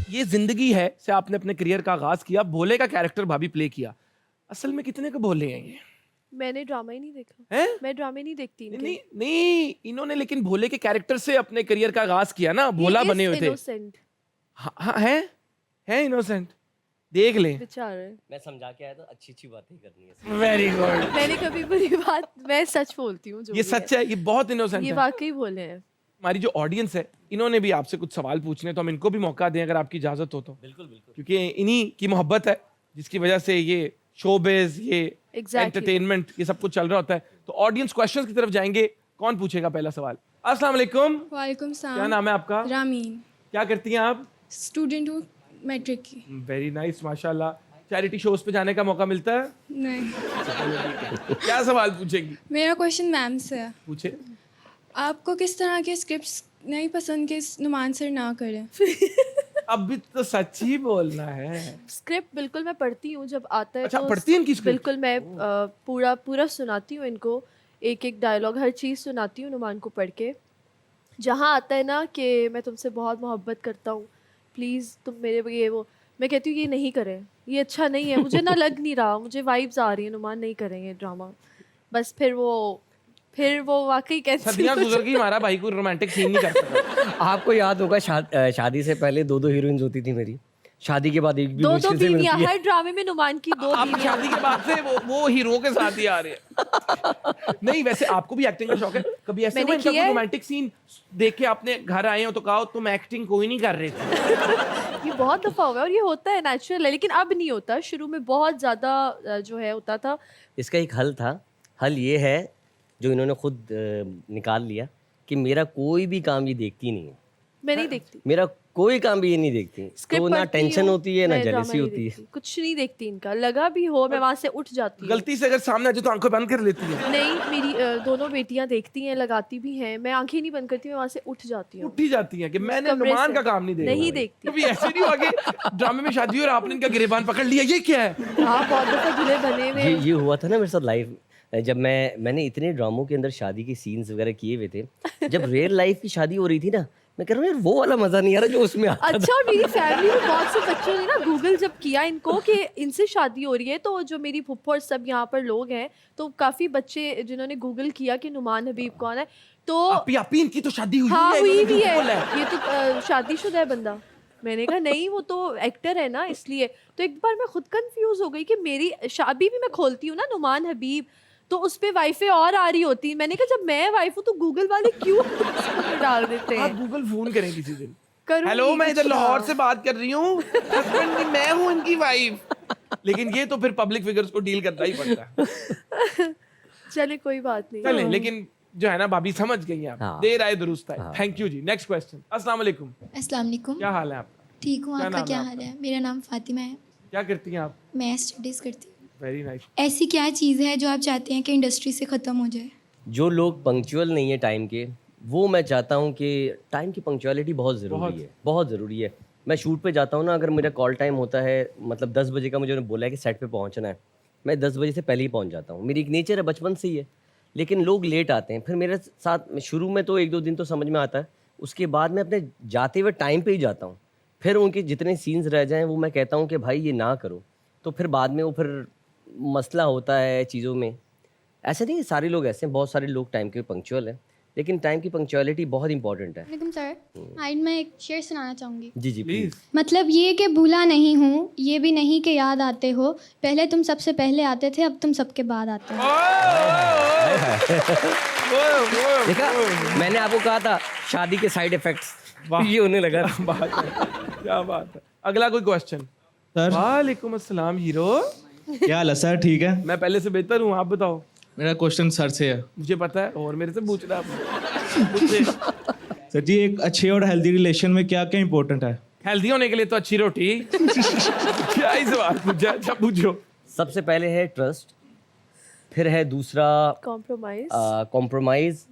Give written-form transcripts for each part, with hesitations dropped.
ये जिंदगी है से आपने अपने करियर का आगाज किया, भोले का कैरेक्टर भाभी प्ले किया। असल में कितने को भोले हैं ये? मैंने ड्रामा ही नहीं देखा। हैं? मैं ड्रामे नहीं देखती नहीं इनके। नहीं नहीं, इन्होंने लेकिन भोले के कैरेक्टर से अपने करियर का आगाज किया ना, भोला बने हुए थे। इनोसेंट हाँ हाँ, है इनोसेंट, देख लें। बेचारे। मैं समझा के आया था, अच्छी अच्छी बातें करनी है। Very good. मैंने कभी बुरी बात, मैं सच बोलती हूँ जो ये भी सच है, ये बहुत इनोसेंट ये है। वाकई बोले हैं। हमारी जो ऑडियंस है, इन्होंने भी आपसे कुछ सवाल पूछने, तो हम इनको भी मौका दें अगर आपकी इजाजत हो तो। बिल्कुल बिल्कुल। क्योंकि इन्हीं की मोहब्बत है जिसकी वजह से ये शोबिज, ये एंटरटेनमेंट, ये सब कुछ चल रहा होता है। तो ऑडियंस क्वेश्चंस की तरफ जाएंगे। कौन पूछेगा पहला सवाल? अस्सलाम वालेकुम। वालेकुम सलाम। क्या नाम है आपका? रामीन। क्या करती हैं आप? स्टूडेंट हूँ मैट्रिक की। वेरी नाइस, माशाल्लाह। चैरिटी शोज पे जाने का मौका मिलता है? नहीं। क्या सवाल पूछेंगी? मेरा क्वेश्चन मैम से है। पूछे। आपको किस तरह के स्क्रिप्ट्स नहीं पसंद कि नुमान सर ना करें? अब भी तो सच ही बोलना है। स्क्रिप्ट बिल्कुल मैं पढ़ती हूँ जब आता है। अच्छा, तो पढ़ती हैं इनकी स्क्रिप्ट? बिल्कुल मैं पूरा पूरा सुनाती हूँ इनको, एक एक डायलॉग, हर चीज़ सुनाती हूँ नुमान को पढ़ के। जहाँ आता है ना कि मैं तुमसे बहुत मोहब्बत करता हूँ, प्लीज़ तुम मेरे ये वो, मैं कहती हूँ ये नहीं करें, ये अच्छा नहीं है, मुझे ना लग नहीं रहा, मुझे वाइब्स आ रही है, नुमान नहीं करेंगे ड्रामा। बस फिर वो वाकई कैसे सदियां गुजर गई, हमारा भाई कोई रोमांटिक सीन नहीं कर सका। आपको याद होगा शादी से पहले दो हीरोइंस होती थी मेरी। शादी के बाद एक भी दो मुश्किल से बीवियां मिलती है। हर ड्रामे में, नुमान की दो आप बीवियां। शादी के बाद से वो हीरो के साथ ही आ रहे हैं। नहीं, वैसे आपको भी एक्टिंग का शौक है? कभी ऐसे मैंने हुआ इनका किया कोई है। रोमांटिक सीन देख के आपने घर आए हो तो कहा तुम एक्टिंग कोई नहीं कर रहे थे? ये बहुत दफ़ा हुआ है और ये होता है, नेचुरल है, लेकिन अब नहीं होता। शुरू में बहुत ज़्यादा जो है होता था। इसका एक हल था। हल ये है जो इन्होंने खुद निकाल लिया कि मेरा कोई भी काम ये देखती नहीं है। मैं नहीं देखती मेरा कोई काम भी ये नहीं देखती। तो स्क्रिप्ट ना पढ़ती टेंशन हूँ, होती है ना मैं ड्रामा जेलसी नहीं होती है। देखती, कुछ नहीं देखती इनका। लगा भी हो मैं वहाँ से उठ जाती हूँ। गलती से अगर सामने आ जाए तो आंखें बंद कर लेती है? नहीं, मेरी दोनों बेटियां देखती हैं, लगाती भी हैं, मैं आंखें नहीं बंद करती, मैं वहाँ से उठ जाती हूँ। उठ ही जाती है कि मैंने कमरे नुमान से। का काम नहीं देखा। नहीं देखती। कभी ऐसे नहीं हुआ कि ड्रामे में शादी हो और आपने इनका गिरेबान पकड़ लिया, ये क्या है? हाँ, बहुत दफ़ा दूल्हे बने हुए। ये हुआ था ना मेरे साथ लाइव। जब मैंने इतने ड्रामों के अंदर शादी के सीन्स वगैरह किए हुए थे, जब रियल लाइफ की शादी हो रही थी ना, मैं कह रहा हूँ यार वो वाला मजा नहीं आ रहा जो उसमें आता था। अच्छा, और मेरी फैमिली में बहुत से बच्चों ने ना गूगल जब किया इनको कि इनसे शादी हो रही है, तो जो मेरी फुप्पो और सब यहाँ पर लोग हैं, तो काफ़ी बच्चे जिन्होंने गूगल किया कि नुमान हबीब कौन है, तो आपी इनकी तो शादी हुई हाँ है, हुई इन्होंने भी झूठ है, बोला है। ये तो शादीशुदा है बंदा। मैंने कहा नहीं, वो तो एक्टर है ना, इसलिए। तो एक बार मैं खुद कंफ्यूज हो गई कि मेरी शादी भी मैं खोलती हूँ ना नुमान हबीब, तो उस पे वाइफे और आ रही होती। मैंने कहा जब मैं वाइफ हूँ तो गूगल वाले क्यों डाल देते आप हैं? गूगल फोन करें किसी दिन। करूंगी हेलो, मैं इधर कुछ लाहौर ना। से बात कर रही हूँ, हस्बैंड नहीं, मैं हूँ इनकी वाइफ। लेकिन ये तो फिर पब्लिक फिगर्स को डील करना ही पड़ता है। चले कोई बात नहीं। चलें, लेकिन जो है ना भाभी समझ गई हैं आप। हाँ। देर आए दुरुस्त आए। हाँ। थैंक यू जी। Next question. अस्सलाम वालेकुम। अस्सलाम वालेकुम। क्या हाल है आपका? ठीक हूँ, क्या आपका नाम क्या है हाल आपका? है? मेरा नाम फातिमा है। क्या करती हैं आप? मैं स्टडीज़ करती हूँ। Very nice. ऐसी क्या चीज़ है जो आप चाहते हैं कि इंडस्ट्री से ख़त्म हो जाए? जो लोग पंक्चुअल नहीं है टाइम के, वो मैं चाहता हूँ कि टाइम की पंक्चुअलिटी बहुत ज़रूरी है, बहुत ज़रूरी है। मैं शूट पे जाता हूँ ना, अगर मेरा कॉल टाइम होता है, मतलब 10 बजे का मुझे बोला है कि सेट पे पहुँचना है, मैं 10 बजे से पहले ही पहुँच जाता हूँ। मेरी एक नेचर है, बचपन से ही है। लेकिन लोग लेट आते हैं, फिर मेरे साथ शुरू में तो 1-2 दिन तो समझ में आता है, उसके बाद मैं अपने जाते हुए टाइम पे ही जाता हूँ। फिर उनके जितने सीन्स रह जाएँ वो मैं कहता हूँ कि भाई ये ना करो, तो फिर बाद में वो फिर मसला होता है चीज़ों में। ऐसे नहीं सारे लोग ऐसे हैं, बहुत सारे लोग टाइम के पंक्चुअल हैं, लेकिन टाइम की पंक्चुअलिटी बहुत इंपॉर्टेंट है। वालेकुम सर, आज मैं एक शेर सुनाना चाहूँगी। जी जी प्लीज। मतलब ये कि भूला नहीं हूँ, ये भी नहीं कि याद आते हो, पहले तुम सबसे पहले आते थे, अब तुम सबके बाद आते हो। देखा, मैंने आपको कहा था शादी के साइड इफेक्ट्स ये होने लगा। बात है, क्या बात है। अगला कोई क्वेश्चन? सर वालेकुम अस्सलाम हीरो। क्या हाल है सर? ठीक है। मैं पहले से बेहतर हूँ, आप बताओ। मेरा क्वेश्चन सर से है। मुझे पता है, और मेरे से पूछ रहा है। मुझसे। सर जी, एक अच्छे और हेल्दी रिलेशन में क्या क्या इंपॉर्टेंट है? हेल्दी होने के लिए तो अच्छी रोटी। क्या ही सवाल पूछा? अच्छा पूछो। सबसे पहले है ट्रस्ट, फिर है दूसरा कॉम्प्रोमाइज। कॉम्प्रोमाइज़।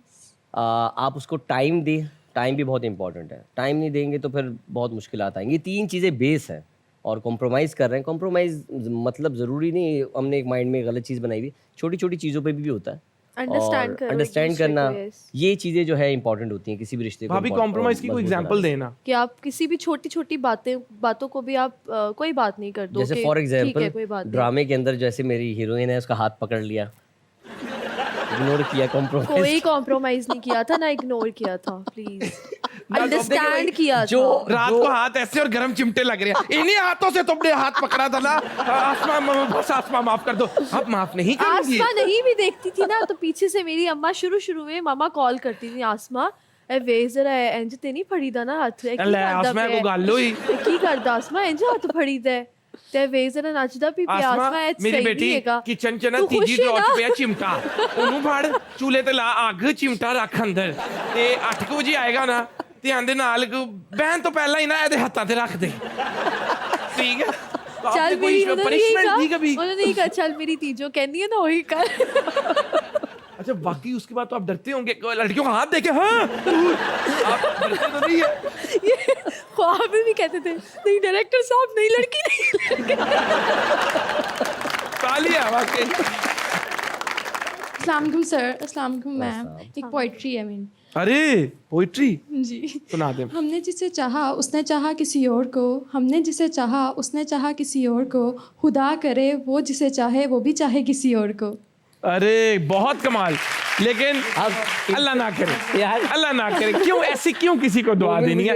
आप उसको टाइम दें, टाइम भी बहुत इंपॉर्टेंट है। टाइम नहीं देंगे तो फिर बहुत मुश्किलात आएंगी। 3 चीज़ें बेस हैं और कॉम्प्रोमाइज़ कर रहे हैं। कॉम्प्रोमाइज़ मतलब ज़रूरी नहीं हमने एक माइंड में गलत चीज़ बनाई हुई, छोटी छोटी चीज़ों पे भी होता है। अंडरस्टैंड करो, अंडरस्टैंड करना, yes. ये चीजें जो है इंपॉर्टेंट होती हैं किसी भी रिश्ते को भाभी कॉम्प्रोमाइज की कोई एग्जांपल देना। कि आप किसी भी छोटी छोटी बातों को भी आप कोई बात नहीं कर दो, जैसे कि फॉर ठीक है, एग्जांपल कोई बात नहीं। ड्रामे के अंदर जैसे मेरी हीरोइन है, उसका हाथ पकड़ लिया, इग्नोर किया, कॉम्प्रोमाइज कोई कॉम्प्रोमाइज नहीं किया था ना, इग्नोर किया था, प्लीज अंडरस्टैंड किया जो था। रात को हाथ ऐसे और गरम चिमटे लग रहे हैं, इन्हीं हाथों से तुमने हाथ पकड़ा था ना। आसमा, बस आसमा माफ कर दो, आप माफ नहीं करेंगी। आसमा नहीं भी देखती थी ना, तो पीछे से मेरी अम्मा शुरू में मामा कॉल करती थी, आसमा ए वे जरा इंज ते नहीं फड़ी दा ना हाथ, ले आसमा को गल होई की करदा आसमा इंज हाथ फड़ी दे ते वे जरा नचदा भी पिया आसमा ए मेरी बेटी किचन च ना तीजी ड्रॉ च पिया चिमटा, ਉਹਨੂੰ ਫੜ ਚੂਲੇ ਤੇ ਲਾ ਅੱਗ, चिमटा ਰੱਖ ਅੰਦਰ ਤੇ 8 ਵਜੇ ਆਏਗਾ ਨਾ, ਧਿਆਨ ਦੇ ਨਾਲ ਬਹਿਣ ਤੋਂ ਪਹਿਲਾਂ ਹੀ ਨਾ ਇਹਦੇ ਹੱਥਾਂ ਤੇ ਰੱਖ ਦੇ, ठीक है? तो चल आपने कोई मेरी पनिशमेंट दी कभी? उन्होंने नहीं कहा चल मेरी तीजो कहनी है ना वही कर। अच्छा बाकी उसके बाद तो आप डरते होंगे लड़कियों का हाथ देखे, हाँ आप डरते तो नहीं है? ये ख्वाब में भी कहते थे नहीं डायरेक्टर साहब नहीं, लड़की नहीं, तालियां वाकई। अस्सलाम वालेकुम सर, अस्सलाम वालेकुम मैम। एक पोइट्री है मीन। अरे पोइट्री जी। सुना दे। हमने जिसे चाहा उसने चाहा किसी और को, हमने जिसे चाहा उसने चाहा किसी और को, खुदा करे वो जिसे चाहे वो भी चाहे किसी और को। अरे बहुत कमाल, लेकिन अल्लाह ना करे यार, अल्लाह ना करे, क्यों ऐसी क्यों किसी को दुआ देनी है?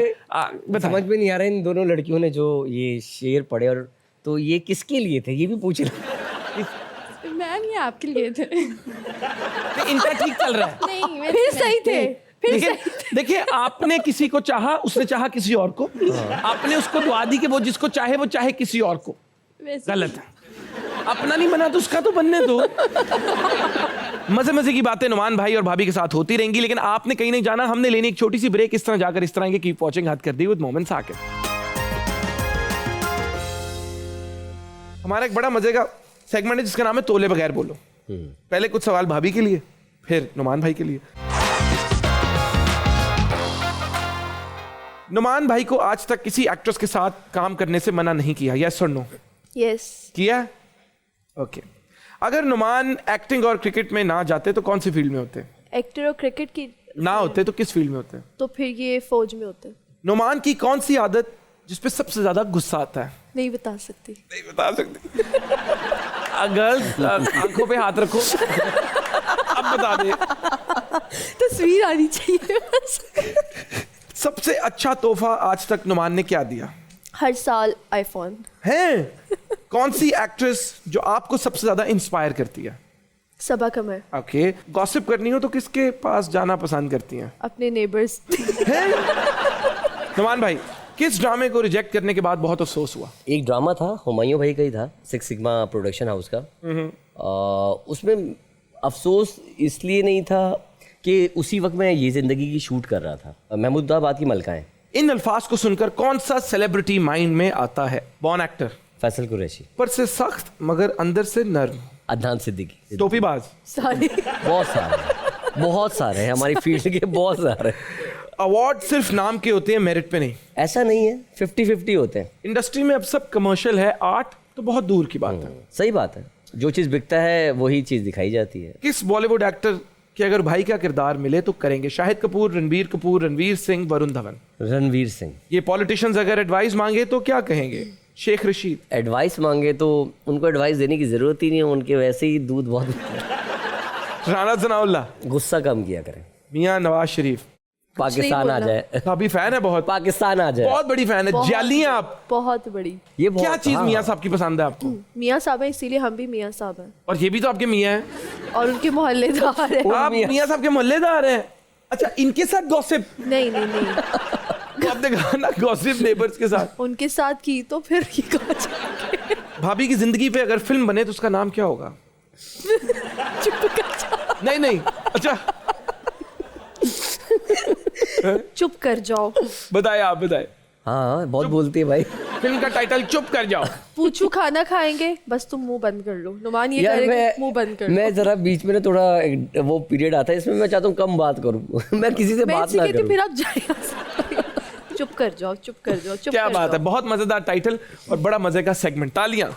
समझ में नहीं आ रहा इन दोनों लड़कियों ने जो ये शेर पढ़े, और तो ये किसके लिए थे ये भी पूछ रहे। मैम ये आपके लिए थे। इनका ठीक चल रहा है, नहीं मैं फिर सही थे, फिर लेकिन देखिए आपने किसी को चाहा, उसने चाहा किसी और को, आपने उसको दुआ दी कि वो जिसको चाहे वो चाहे किसी और को, वैसे गलत है। अपना नहीं बना तो उसका तो बनने दो। मजे मजे की बातें नुमान भाई और भाभी के साथ होती रहेंगी, लेकिन आपने कहीं नहीं जाना, हमने लेनी एक छोटी सी ब्रेक, इस तरह जाकर इस तरह के कीप वॉचिंग हाथ कर दी विद मोमेंट्स आके। हमारा एक बड़ा मजे का सेगमेंट है जिसका नाम है तोले बगैर बोलो। पहले कुछ सवाल भाभी के लिए, फिर नुमान भाई के लिए। नुमान भाई को आज तक किसी एक्ट्रेस के साथ काम करने से मना नहीं किया, यस और नो? यस किया? ओके। अगर नुमान एक्टिंग और क्रिकेट में ना जाते तो कौन सी फील्ड में होते? एक्टर और क्रिकेट की ना होते तो किस फील्ड में होते? तो फिर ये फौज में होते। नुमान की कौन सी आदत जिस पे सबसे ज्यादा गुस्सा आता है? नहीं बता सकती। नहीं बता सकती। गर्ल्स आंखों पे हाथ रखो, अब बता दे। तस्वीर आनी चाहिए बस। सबसे अच्छा तोहफा आज तक नुमान ने क्या दिया? हर साल आईफोन। है? कौन सी एक्ट्रेस जो आपको सबसे ज्यादा इंस्पायर करती है? सबा कमर। ओके। गॉसिप करनी हो तो किसके पास जाना पसंद करती हैं? अपने नेबर्स। नुमान भाई किस ड्रामे को रिजेक्ट करने के बाद बहुत अफसोस हुआ? एक ड्रामा था, हुमायूं भाई का ही था, 6 सिग्मा प्रोडक्शन हाउस का। उसमें अफसोस इसलिए नहीं था कि उसी वक्त मैं ये जिंदगी की शूट कर रहा था, महमूदाबाद की मलकाएं। इन अल्फाज को सुनकर कौन सा सेलिब्रिटी माइंड में आता है? Born actor. फैसल कुरैशी। पर से सख्त मगर अंदर से नर्म। अदनान सिद्दीकी। टोपीबाज। सारे। बहुत सारे हैं हमारी फील्ड के, बहुत सारे। अवार्ड सिर्फ नाम के होते हैं, मेरिट पे नहीं। ऐसा नहीं है, 50-50 होते हैं। इंडस्ट्री में अब सब कमर्शियल है, आर्ट तो बहुत दूर की बात है। सही बात है, जो चीज़ बिकता है वही चीज़ दिखाई जाती है। किस बॉलीवुड एक्टर के अगर भाई का किरदार मिले तो करेंगे? शाहिद कपूर, रणबीर कपूर, रणवीर सिंह, वरुण धवन। रणवीर सिंह। ये पॉलिटिशियंस अगर एडवाइस मांगे तो क्या कहेंगे? शेख रशीद। एडवाइस मांगे तो उनको एडवाइस देने की जरूरत ही नहीं है, उनके वैसे ही दूध बहुत। राणा सनाउल्लाह। गुस्सा कम किया करें। मियां नवाज शरीफ। पाकिस्तान आ जाए। अभी फैन है बहुत। पाकिस्तान आ जाए। बहुत बड़ी फैन है, जाली हैं आप। बहुत बड़ी। ये क्या चीज हाँ। मियां साहब की पसंद है आपको? मियां साहब है, इसीलिए हम भी मियां साहब हैं। और ये भी तो आपके मियां हैं और उनके मोहल्लेदार हैं। आप मियां साहब के मोहल्लेदार हैं? अच्छा, इनके साथ गॉसिप? नहीं नहीं नहीं। आपने कहा ना गॉसिप नेबर्स के साथ। उनके साथ की तो फिर ये कहा जाए। भाभी की जिंदगी पे अगर फिल्म बने तो उसका नाम क्या होगा? चुप कर जाओ। नहीं नहीं, अच्छा चुप कर जाओ। बताए, आप बताए। हाँ बहुत बोलती है भाई। फिल्म का टाइटल चुप कर जाओ। पूछू खाना खाएंगे, बस तुम मुंह बंद कर लो। नुमान ये करेगा, मुंह बंद कर लो। मैं जरा बीच में ना थोड़ा वो पीरियड आता है, इसमें मैं चाहता हूँ कम बात करूँ। मैं किसी से बात ना करूँ। फिर आप जाइए। चुप कर जाओ, चुप कर जाओ, चुप क्या कर बात जाओ। है, बहुत मजेदार टाइटल और बड़ा मजे का सेगमेंट। तालियां।